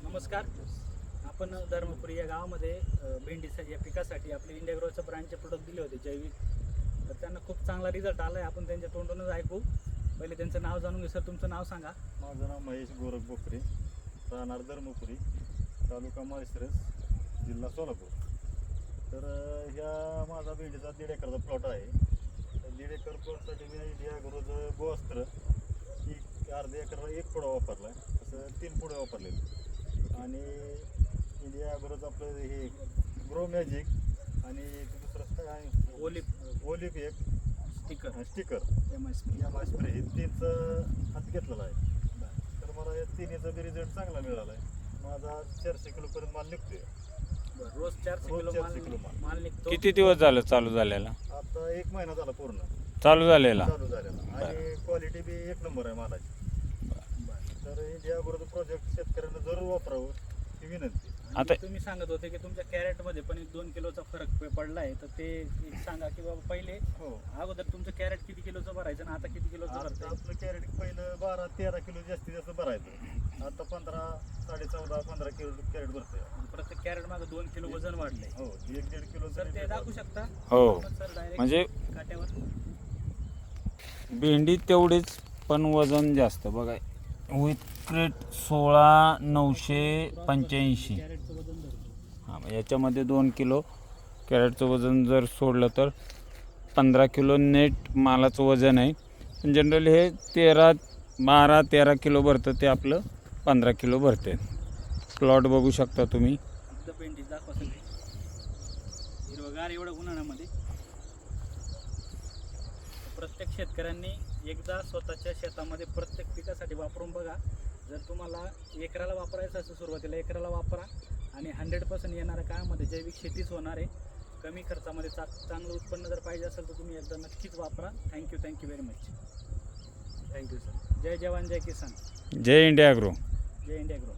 नमस्कार. आपण धर्मपुरी या गावामध्ये भेंडीसाठी या पिकासाठी आपले इंडिया ग्रोचे ब्रँडचे प्रोडक्ट दिले होते जैविक, तर त्यांना खूप चांगला रिझल्ट आला आहे. आपण त्यांच्या तोंडूनच ऐकू. पहिले त्यांचं नाव जाणून घेऊ. सर, तुमचं नाव सांगा. माझं नाव महेश गोरख बोकरे, राहणार धर्मपुरी, तालुका माळशिरस, जिल्हा सोलापूर. तर ह्या माझा भेंडीचा 1.5 एकरचा प्लॉट आहे. तर 1.5 एकर प्लॉटसाठी मी इंडिया ग्रोचं गोअस्त्र अर्ध्या एकरला 1 पुडा वापरला आहे, असं 3 पुडे वापरलेले. आणि इंडिया ग्रोचं आपलं हे ग्रो मॅजिक आणि दुसरं काय ओलिप एक स्टिकर एम एस स्प्रे हे 3चं हात घेतलेला आहे. तर मला या 3चा बी रिझल्ट चांगला मिळाला आहे. माझा 400 किलोपर्यंत माल निघतोय. रोज 400 किलो माल निघतो. किती दिवस झालं चालू झालेला? आता 1 महिना झाला पूर्ण चालू झालेला. आणि क्वालिटी बी 1 नंबर आहे मालाची. तर इंडिया ग्रोचं प्रोजेक्ट शेतकऱ्यांना जरूर वापरावं ही विनंती. आता तुम्ही सांगत होते की तुमच्या कॅरेटमध्ये पण 2 किलोचा फरक पडला आहे, तर ते एक सांगा की बाबा पहिले अगोदर तुमचं कॅरेट किती किलोचं भरायचं आणि आता किती किलोचं भरतं? आपलं कॅरेट पहिलं 12-13 किलो जास्तीत जास्त भरायचं. आता 15, 14.5, 15 किलो कॅरेट भरतंय. प्रत्येक कॅरेट मागे 2 किलो वजन वाढलंय. 1-1.5 किलो. सर, ते दाखवू शकता? हो, सर, डायरेक्ट म्हणजे काट्यावर भेंडी तेवढीच पण वजन जास्त. बघा, विथ क्रेट 16,985. कॅरेटचं वजन धरतो. हां, याच्यामध्ये 2 किलो कॅरेटचं वजन जर सोडलं तर 15 किलो नेट मालाचं वजन आहे. पण जनरली हे 12-13 किलो भरतं, ते आपलं 15 किलो भरते. प्लॉट बघू शकता तुम्ही. एकदा पेंटी दाखवा सगळी. हिरवगार एवढं उन्हाळ्यामध्ये. प्रत्येक शेतकऱ्यांनी एकदा स्वतःच्या शेतामध्ये प्रत्येक पिकासाठी वापरून बघा. जर तुम्हाला एकराला वापरायचं असेल, सुरुवातीला एकराला वापरा आणि 100% येणाऱ्या काळामध्ये जैविक शेतीच होणार आहे. कमी खर्चामध्ये चांगलं उत्पन्न जर पाहिजे असेल तर तुम्ही एकदा नक्कीच वापरा. Thank you very much. Thank you sir. जय जवान, जय किसान, जय इंडिया ग्रो. जय इंडिया ग्रो.